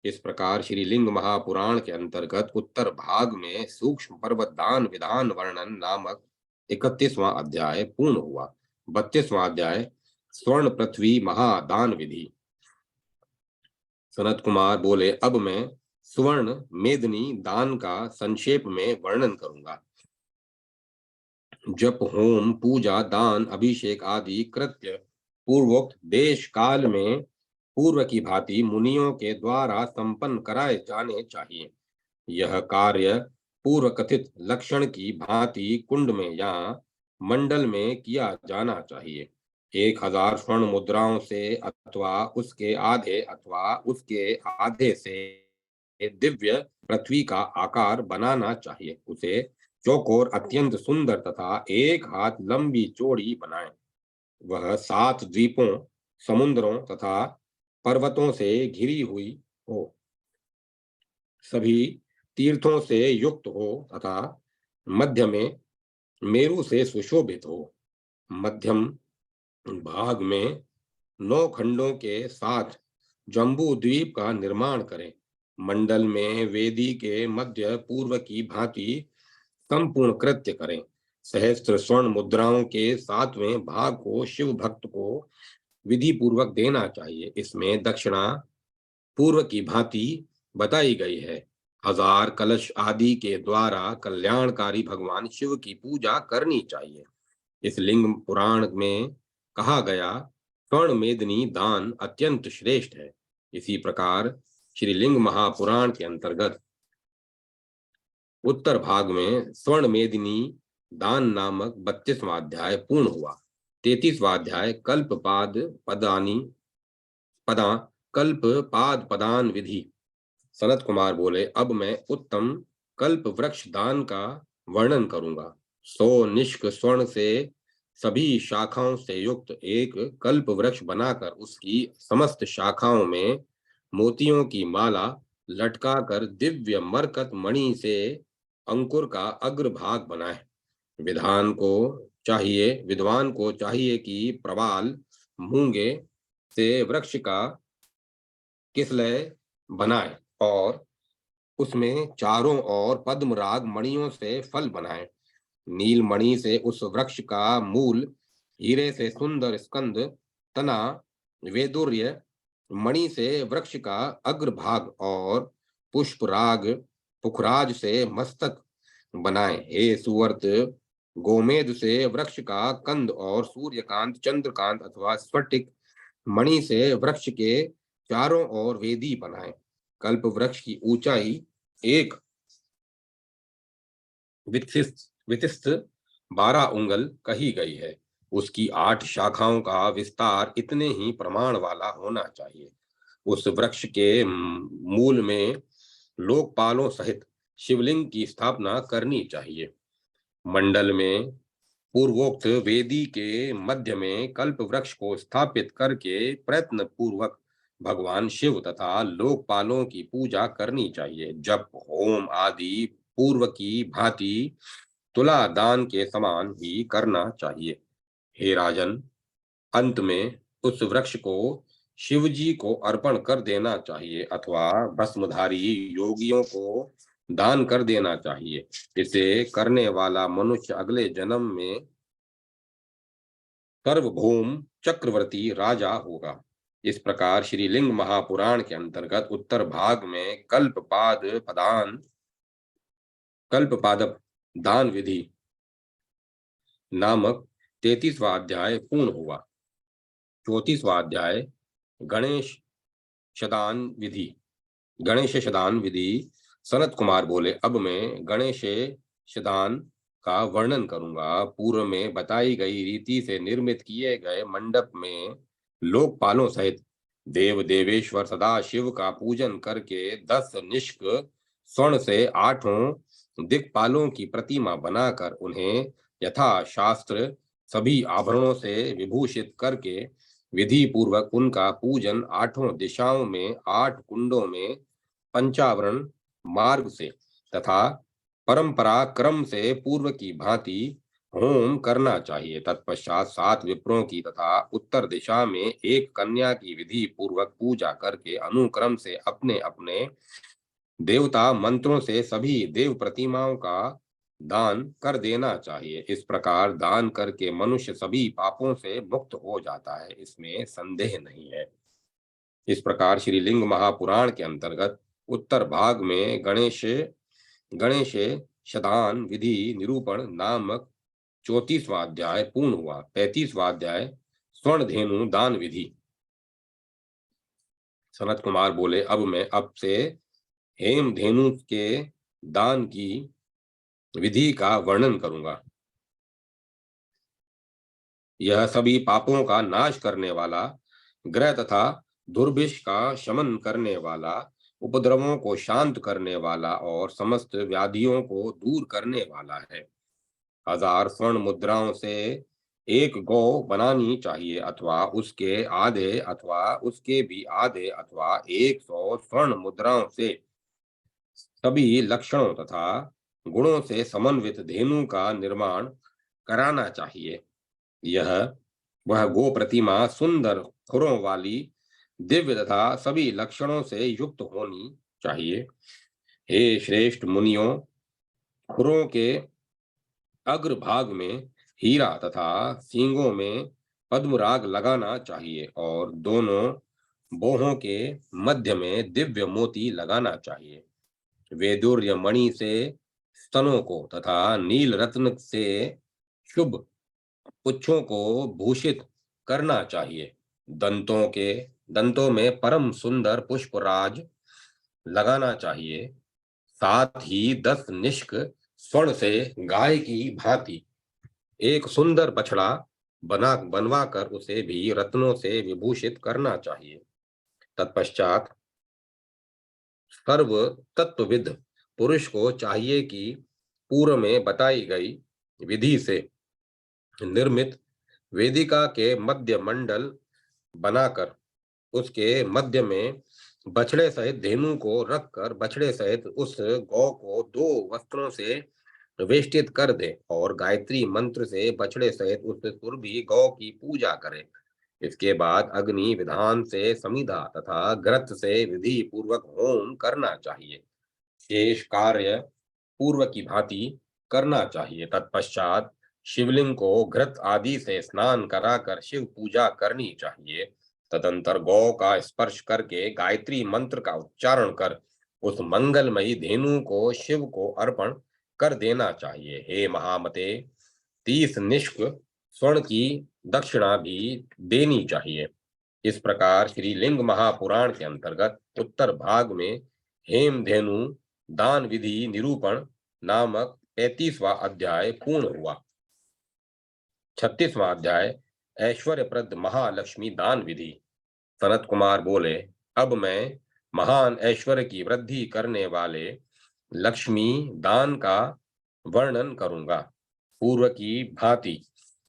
इस प्रकार श्री लिंग महापुराण के अंतर्गत उत्तर भाग में सूक्ष्म पर्वत दान विधान वर्णन नामक 31वां अध्याय पूर्ण हुआ। 32वां अध्याय स्वर्ण पृथ्वी महादान विधि। सनत कुमार बोले, अब मैं स्वर्ण मेदनी दान का संक्षेप में वर्णन करूंगा। जप होम पूजा दान अभिषेक आदि कृत्य पूर्वोक्त देश काल में पूर्व की भांति मुनियों के द्वारा संपन्न कराए जाने चाहिए। यह कार्य पूर्व कथित लक्षण की भांति कुंड में या मंडल में किया जाना चाहिए। 1000 स्वर्ण मुद्राओं से अथवा उसके आधे से दिव्य पृथ्वी का आकार बनाना चाहिए। उसे चौकोर अत्यंत सुंदर तथा 1 हाथ लंबी चौड़ी बनाएं। वह 7 द्वीपों समुद्रों तथा पर्वतों से घिरी हुई हो, सभी तीर्थों से युक्त हो तथा मध्य में मेरु से सुशोभित हो। मध्यम भाग में 9 खंडों के साथ जम्बू द्वीप का निर्माण करें। मंडल में वेदी के मध्य पूर्व की भांति संपूर्ण कृत्य करें। सहस्त्र स्वर्ण मुद्राओं के 7वें भाग को शिव भक्त को विधि पूर्वक देना चाहिए। इसमें दक्षिणा पूर्व की भांति बताई गई है। 1000 कलश आदि के द्वारा कल्याणकारी भगवान शिव की पूजा करनी चाहिए। इस लिंग पुराण में कहा गया स्वर्ण मेदनी दान अत्यंत श्रेष्ठ है। इसी प्रकार श्री लिंग महापुराण के अंतर्गत उत्तर भाग में स्वर्ण मेदिनी दान नामक 32वां अध्याय पूर्ण हुआ। 33वां अध्याय कल्प पाद पदान विधि। सनत कुमार बोले, अब मैं उत्तम कल्प वृक्ष दान का वर्णन करूंगा। 100 निष्क स्वर्ण से सभी शाखाओं से युक्त एक कल्प वृक्ष बनाकर उसकी समस्त शाखाओं में मोतियों की माला लटकाकर दिव्य मरकत मणि से अंकुर का अग्रभाग बनाए। विद्वान को चाहिए कि प्रवाल मूंगे से वृक्ष का किसलय बनाए और उसमें चारों ओर पद्मराग मणियों से फल बनाए। नील मणि से उस वृक्ष का मूल, हीरे से सुंदर स्कंद, तना वैदुर्य मणि से वृक्ष का अग्रभाग और पुष्पराग पुखराज से मस्तक बनाए। हे सुवर्त, गोमेद से वृक्ष का कंद और सूर्यकांत चंद्रकांत अथवा स्फटिक मणि से वृक्ष के चारों ओर वेदी बनाए। कल्प वृक्ष की ऊंचाई 1 वितिस्त 12 उंगल कही गई है। उसकी 8 शाखाओं का विस्तार इतने ही प्रमाण वाला होना चाहिए। उस वृक्ष के मूल में लोकपालों सहित शिवलिंग की स्थापना करनी चाहिए। मंडल में पूर्वोक्त वेदी के मध्य में कल्प वृक्ष को स्थापित करके प्रयत्न पूर्वक भगवान शिव तथा लोकपालों की पूजा करनी चाहिए। जप होम आदि पूर्व की भांति तुला दान के समान ही करना चाहिए। हे राजन, अंत में उस वृक्ष को शिव जी को अर्पण कर देना चाहिए अथवा भस्मधारी योगियों को दान कर देना चाहिए। इसे करने वाला मनुष्य अगले जन्म में सर्वभौम चक्रवर्ती राजा होगा। इस प्रकार श्री लिंग महापुराण के अंतर्गत उत्तर भाग में कल्पपाद दान विधि नामक 33वां अध्याय पूर्ण हुआ। 34वां अध्याय गणेश शदान विधि। सनत कुमार बोले, अब मैं गणेश शदान का वर्णन करूंगा। पूर्व में बताई गई रीति से निर्मित किए गए मंडप में लोकपालों सहित देव देवेश्वर सदा शिव का पूजन करके 10 निष्क स्वर्ण से 8 दिक्पालों की प्रतिमा बनाकर उन्हें यथा शास्त्र सभी आभरणों से विभूषित करके विधि पूर्वक उनका पूजन 8 दिशाओं में 8 कुंडों में पंचावरण मार्ग से तथा परंपरा क्रम से पूर्व की भांति होम करना चाहिए। तत्पश्चात 7 विप्रों की तथा उत्तर दिशा में एक कन्या की विधि पूर्वक पूजा करके अनुक्रम से अपने अपने देवता मंत्रों से सभी देव प्रतिमाओं का दान कर देना चाहिए। इस प्रकार दान करके मनुष्य सभी पापों से मुक्त हो जाता है, इसमें संदेह नहीं है। इस प्रकार श्री लिंग महापुराण के अंतर्गत उत्तर भाग में गणेश गणेश शदान विधि निरूपण नामक 34वां अध्याय पूर्ण हुआ। 35वां अध्याय स्वर्ण धेनु दान विधि। सनत कुमार बोले, अब से हेम धेनु के दान की विधि का वर्णन करूंगा। यह सभी पापों का नाश करने वाला, ग्रह तथा दुर्भिक्ष का शमन करने वाला, उपद्रवों को शांत करने वाला और समस्त व्याधियों को दूर करने वाला है। 1000 स्वर्ण मुद्राओं से एक गौ बनानी चाहिए अथवा उसके आधे अथवा उसके भी आधे अथवा 100 स्वर्ण मुद्राओं से सभी लक्षणों तथा गुणों से समन्वित धेनु का निर्माण कराना चाहिए। यह वह गो प्रतिमा सुंदर खुरों वाली, दिव्य तथा सभी लक्षणों से युक्त होनी चाहिए। हे श्रेष्ठ मुनियों, खुरों के अग्रभाग में हीरा तथा सींगों में पद्मराग लगाना चाहिए और दोनों बोहों के मध्य में दिव्य मोती लगाना चाहिए। वैदुर्य मणि से स्तनों को तथा नील रत्न से शुभ पुच्छों को भूषित करना चाहिए। दंतों में परम सुंदर पुष्पराज लगाना चाहिए। साथ ही 10 निष्क स्वर्ण से गाय की भांति एक सुंदर बछड़ा बनवाकर उसे भी रत्नों से विभूषित करना चाहिए। तत्पश्चात सर्व तत्वविद पुरुष को चाहिए कि पूर्व में बताई गई विधि से निर्मित वेदिका के मध्य मंडल बनाकर उसके मध्य में बछड़े सहित धेनु को रखकर बछड़े सहित उस गौ को 2 वस्त्रों से वेष्टित कर दे और गायत्री मंत्र से बछड़े सहित उस सुरभि गौ की पूजा करे। इसके बाद अग्नि विधान से समिधा तथा ग्रत से विधि पूर्वक होम करना चाहिए। शेष कार्य पूर्व की भांति करना चाहिए। तत्पश्चात शिवलिंग को घृत आदि से स्नान कराकर शिव पूजा करनी चाहिए। तदंतर गौ का स्पर्श करके गायत्री मंत्र का उच्चारण कर उस मंगलमयी धेनु को शिव को अर्पण कर देना चाहिए। हे महामते, 30 निष्क स्वर्ण की दक्षिणा भी देनी चाहिए। इस प्रकार श्री लिंग महापुराण के अंतर्गत उत्तर भाग में हेमधेनु दान विधि निरूपण नामक 35वां अध्याय पूर्ण हुआ। 36वां अध्याय ऐश्वर्यप्रद महालक्ष्मी दान विधि। सनत कुमार बोले, अब मैं महान ऐश्वर्य की वृद्धि करने वाले लक्ष्मी दान का वर्णन करूंगा। पूर्व की भांति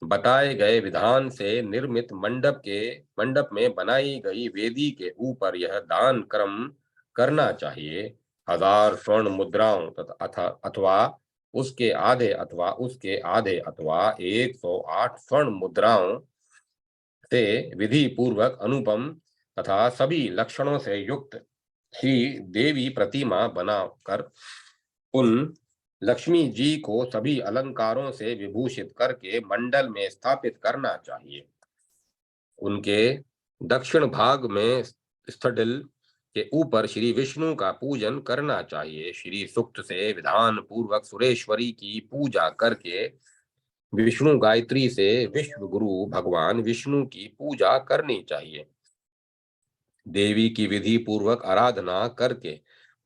बताए गए विधान से निर्मित मंडप में बनाई गई वेदी के ऊपर यह दान क्रम करना चाहिए। 1000 स्वर्ण मुद्राओं अथवा उसके आधे अथवा उसके आधे अथवा 108 स्वर्ण मुद्राओं से विधि पूर्वक अनुपम तथा सभी लक्षणों से युक्त श्री देवी प्रतिमा बनाकर उन लक्ष्मी जी को सभी अलंकारों से विभूषित करके मंडल में स्थापित करना चाहिए। उनके दक्षिण भाग में स्थडिल के ऊपर श्री विष्णु का पूजन करना चाहिए। श्री सूक्त से विधान पूर्वक सुरेश्वरी की पूजा करके विष्णु गायत्री से विश्व गुरु भगवान विष्णु की पूजा करनी चाहिए। देवी की विधि पूर्वक आराधना करके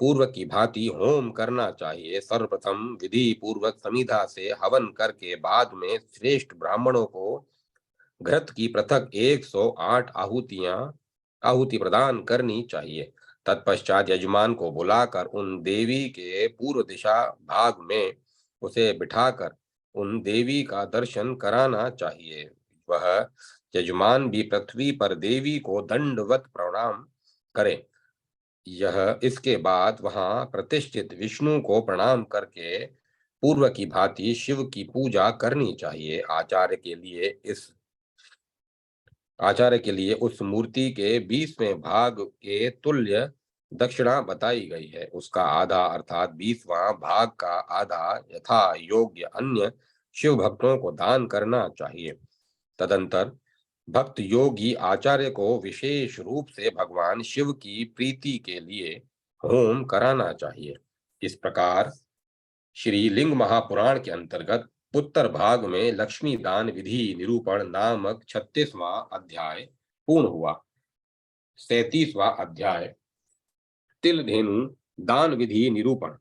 पूर्व की भांति होम करना चाहिए। सर्वप्रथम विधि पूर्वक समिधा से हवन करके बाद में श्रेष्ठ ब्राह्मणों को घृत की पृथक 108 आहुतियां आहुति प्रदान करनी चाहिए। तत्पश्चात यजमान को बुलाकर उन देवी के पूर्व दिशा भाग में उसे बिठाकर उन देवी का दर्शन कराना चाहिए। वह यजमान भी पृथ्वी पर देवी को दंडवत प्रणाम करे। यह इसके बाद वहां प्रतिष्ठित विष्णु को प्रणाम करके पूर्व की भांति शिव की पूजा करनी चाहिए। आचार्य के लिए उस मूर्ति के 20वें भाग के तुल्य दक्षिणा बताई गई है। उसका आधा अर्थात 20वां भाग का आधा यथा योग्य अन्य शिव भक्तों को दान करना चाहिए। तदंतर भक्त योगी आचार्य को विशेष रूप से भगवान शिव की प्रीति के लिए होम कराना चाहिए। इस प्रकार श्री लिंग महापुराण के अंतर्गत उत्तर भाग में लक्ष्मी दान विधि निरूपण नामक 36वां अध्याय पूर्ण हुआ। 37वां अध्याय तिल धेनु दान विधि निरूपण।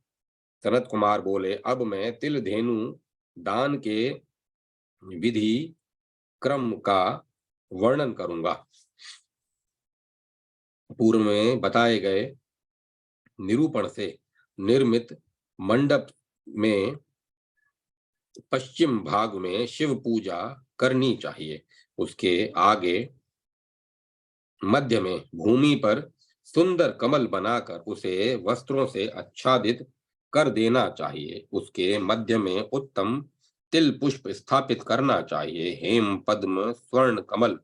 सनत कुमार बोले, अब मैं तिल धेनु दान के विधि क्रम का वर्णन करूंगा। पूर्व में बताए गए निरूपण से निर्मित मंडप में पश्चिम भाग में शिव पूजा करनी चाहिए। उसके आगे मध्य में भूमि पर सुंदर कमल बनाकर उसे वस्त्रों से आच्छादित कर देना चाहिए। उसके मध्य में उत्तम तिल पुष्प स्थापित करना चाहिए। हेम पद्म स्वर्ण कमल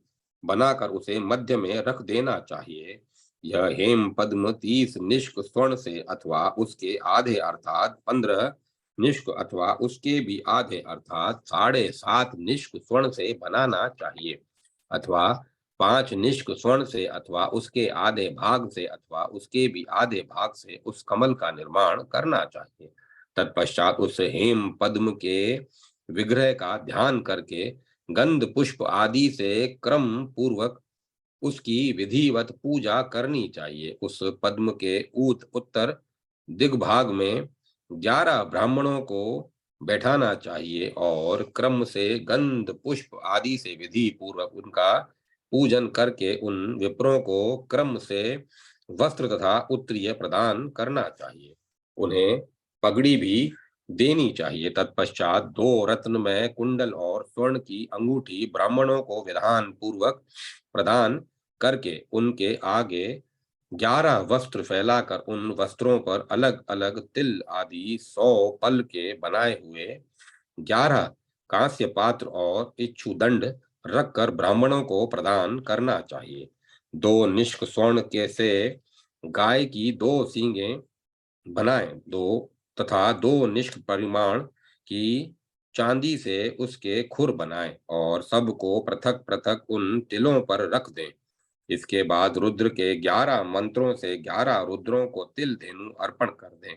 बनाकर उसे मध्य में रख देना चाहिए। यह हेम पद्म 30 निष्क स्वर्ण से अथवा उसके आधे अर्थात 15 निष्क अथवा उसके भी आधे अर्थात 7.5 निष्क स्वर्ण से बनाना चाहिए, अथवा 5 निष्क स्वर्ण से अथवा उसके आधे भाग से अथवा उसके भी आधे भाग से उस कमल का निर्माण करना चाहिए। तत्पश्चात उस हेम पद्म के विग्रह का ध्यान करके गंध पुष्प आदि से क्रम पूर्वक उसकी विधिवत पूजा करनी चाहिए। उस पद्म के उत्तर दिग्भाग में 11 ब्राह्मणों को बैठाना चाहिए और क्रम से गंध पुष्प आदि से विधि पूर्वक उनका पूजन करके उन विप्रों को क्रम से वस्त्र तथा उत्तरीय प्रदान करना चाहिए। उन्हें पगड़ी भी देनी चाहिए। तत्पश्चात 2 रत्नमय कुंडल और स्वर्ण की अंगूठी ब्राह्मणों को विधान पूर्वक प्रदान करके उनके आगे 11 वस्त्र फैलाकर उन वस्त्रों पर अलग अलग तिल आदि 100 पल के बनाए हुए 11 कांस्य पात्र और इक्षुदंड रखकर ब्राह्मणों को प्रदान करना चाहिए। 2 निष्क स्वर्ण के से गाय की 2 सींगें बनाए, 2 तथा 2 निष्क परिमाण की चांदी से उसके खुर बनाए और सबको पृथक पृथक उन तिलों पर रख दें। इसके बाद रुद्र के 11 मंत्रों से 11 रुद्रों को तिल धेनु अर्पण कर दें।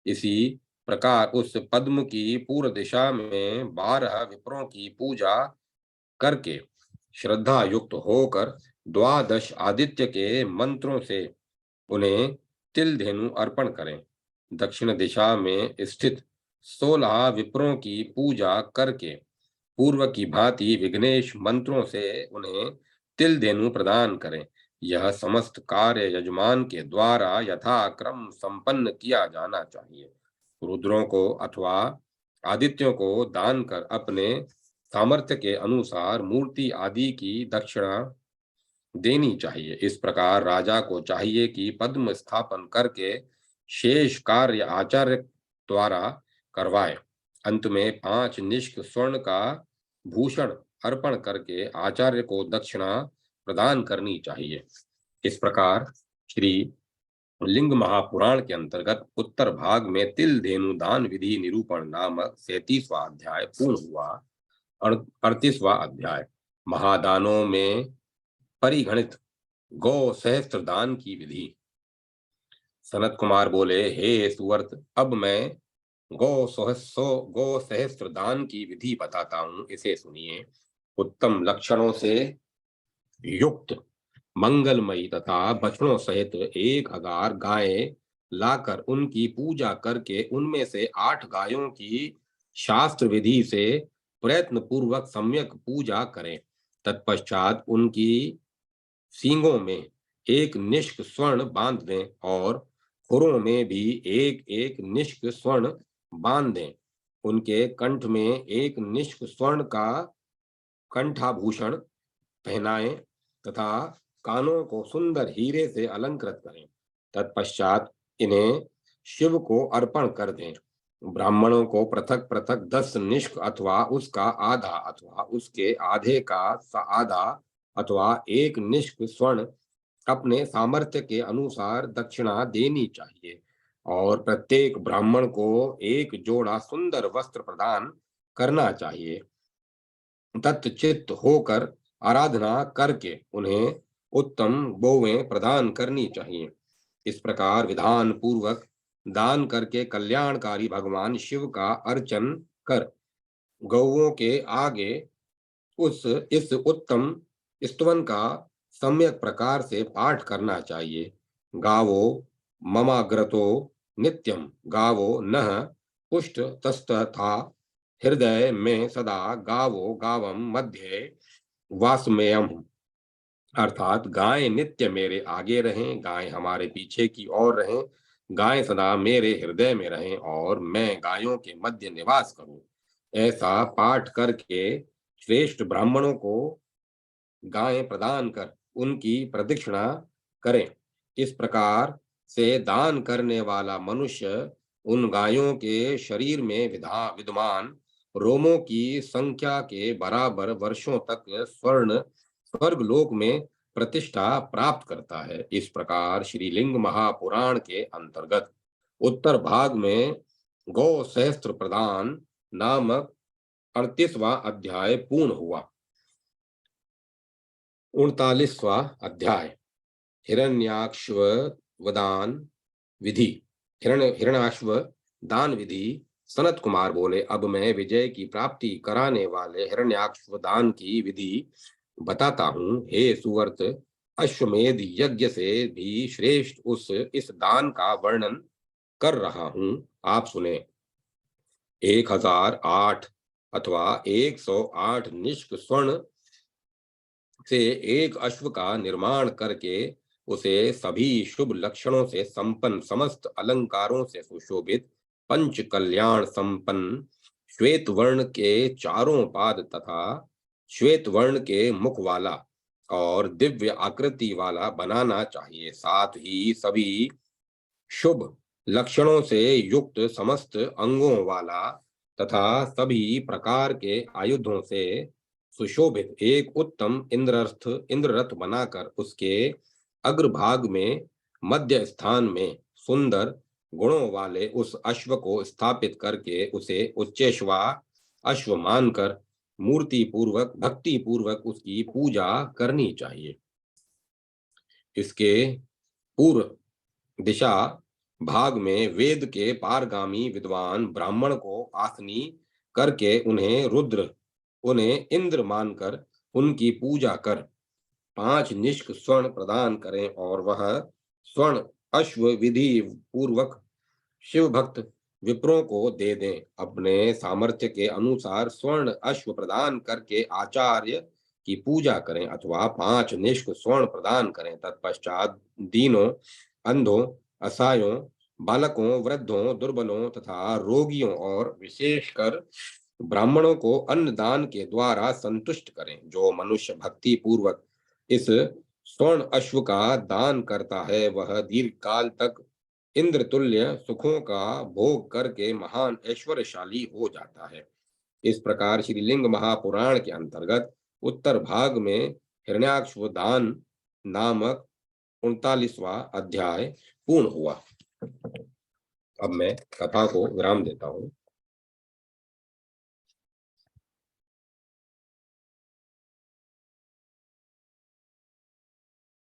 इसी प्रकार उस पद्म की पूर्व दिशा में 12 विप्रों की पूजा करके श्रद्धा युक्त होकर 12 आदित्य के मंत्रों से उन्हें तिल धेनु अर्पण करें। दक्षिण दिशा में स्थित 16 विप्रों की पूजा करके पूर्व की भांति विघ्नेश मंत्रों से उन्हें तिल धेनु प्रदान करें। यह समस्त कार्य यजमान के द्वारा यथाक्रम संपन्न किया जाना चाहिए। रुद्रों को अथवा आदित्यों को दान कर अपने सामर्थ्य के अनुसार मूर्ति आदि की दक्षिणा देनी चाहिए। इस प्रकार राजा को चाहिए कि पद्म स्थापन करके शेष कार्य आचार्य द्वारा करवाए। अंत में 5 निष्क स्वर्ण का भूषण अर्पण करके आचार्य को दक्षिणा प्रदान करनी चाहिए। इस प्रकार श्री लिंग महापुराण के अंतर्गत उत्तर भाग में तिल धेनु दान विधि निरूपण नामक 37वां अध्याय पूर्ण हुआ। 38वां अध्याय महादानों में परिगणित गौ सहस्त्र दान की विधि। सनत कुमार बोले, हे सुवर्त, अब मैं गौ सहस्त्र दान की विधि बताता हूं, इसे सुनिए। उत्तम लक्षणों से युक्त मंगलमयी तथा बछड़ों सहित 1000 गायें लाकर उनकी पूजा करके उनमें से 8 गायों की शास्त्र विधि से प्रयत्न पूर्वक सम्यक पूजा करें। तत्पश्चात उनकी सींगों में एक निष्क स्वर्ण बांध दें और खुरों में भी एक एक निष्क स्वर्ण बांध दें। उनके कंठ में एक निष्क स्वर्ण का कंठाभूषण पहनाएं तथा कानों को सुंदर हीरे से अलंकृत करें। तत्पश्चात इन्हें शिव को अर्पण कर दें। ब्राह्मणों को पृथक पृथक 10 निष्क अथवा उसका आधा अथवा उसके आधे का आधा अथवा एक निष्क स्वर्ण अपने सामर्थ्य के अनुसार दक्षिणा देनी चाहिए और प्रत्येक ब्राह्मण को एक जोड़ा सुंदर वस्त्र प्रदान करना चाहिए। तत्चित्त होकर आराधना करके उन्हें उत्तम गोवें प्रदान करनी चाहिए। इस प्रकार विधान पूर्वक दान करके कल्याणकारी भगवान शिव का अर्चन कर गौओं के आगे इस उत्तम स्तवन का सम्यक प्रकार से पाठ करना चाहिए। गावो ममाग्रतो नित्यम गावो नः पुष्ट तस्तथा हृदय में सदा गावो गावम मध्ये वासमेयम। अर्थात गाय नित्य मेरे आगे रहें, गाय हमारे पीछे की ओर रहें, गाय सदा मेरे हृदय में रहें और मैं गायों के मध्य निवास करूं। ऐसा पाठ करके श्रेष्ठ ब्राह्मणों को गायें प्रदान कर उनकी प्रदक्षिणा करें। इस प्रकार से दान करने वाला मनुष्य उन गायों के शरीर में विद्यमान रोमों की संख्या के बराबर वर्षों तक स्वर्ग लोक में प्रतिष्ठा प्राप्त करता है। इस प्रकार श्रीलिंग महापुराण के अंतर्गत उत्तर भाग में गौ सहस्त्र प्रदान नामक 38वां अध्याय पूर्ण हुआ। 39वां अध्याय हिरण्याक्ष दान विधि। हिरण्याक्ष दान विधि। सनत कुमार बोले, अब मैं विजय की प्राप्ति कराने वाले हिरण्याक्ष दान की विधि बताता हूँ। हे सुवर्त, अश्वमेध यज्ञ से भी श्रेष्ठ इस दान का वर्णन कर रहा हूँ, आप सुने। 1008 अथवा 108 निष्क स्वर्ण से एक अश्व का निर्माण करके उसे सभी शुभ लक्षणों से संपन्न, समस्त अलंकारों से सुशोभित, पंच कल्याण संपन्न, श्वेत वर्ण के चारों पाद तथा श्वेत वर्ण के मुख वाला और दिव्य आकृति वाला बनाना चाहिए। साथ ही सभी शुभ लक्षणों से युक्त समस्त अंगों वाला तथा सभी प्रकार के आयुधों से सुशोभित एक उत्तम इंद्ररथ बनाकर उसके अग्रभाग में मध्य स्थान में सुंदर गुणों वाले उस अश्व को स्थापित करके उसे उच्चेश्वा अश्व मानकर मूर्ति पूर्वक भक्ति पूर्वक उसकी पूजा करनी चाहिए। इसके पूर्व दिशा भाग में वेद के पारगामी विद्वान ब्राह्मण को आसनी करके उन्हें इंद्र मानकर उनकी पूजा कर 5 निष्क स्वर्ण प्रदान करें और वह स्वर्ण अश्व विधि पूर्वक शिव भक्त विप्रों को दे दें। अपने सामर्थ्य के अनुसार स्वर्ण अश्व प्रदान करके आचार्य की पूजा करें अथवा 5 निष्क स्वर्ण प्रदान करें। तत्पश्चात दीनों, अंधों, असहायों, बालकों, वृद्धों, दुर्बलों तथा रोगियों और विशेषकर ब्राह्मणों को अन्नदान के द्वारा संतुष्ट करें। जो मनुष्य भक्ति पूर्वक इस स्वर्ण अश्व का दान करता है वह दीर्घ काल तक इंद्र तुल्य सुखों का भोग करके महान ऐश्वर्यशाली हो जाता है। इस प्रकार श्रीलिंग महापुराण के अंतर्गत उत्तर भाग में हिरण्याक्ष दान नामक 39वां अध्याय पूर्ण हुआ। अब मैं कथा को विराम देता हूँ।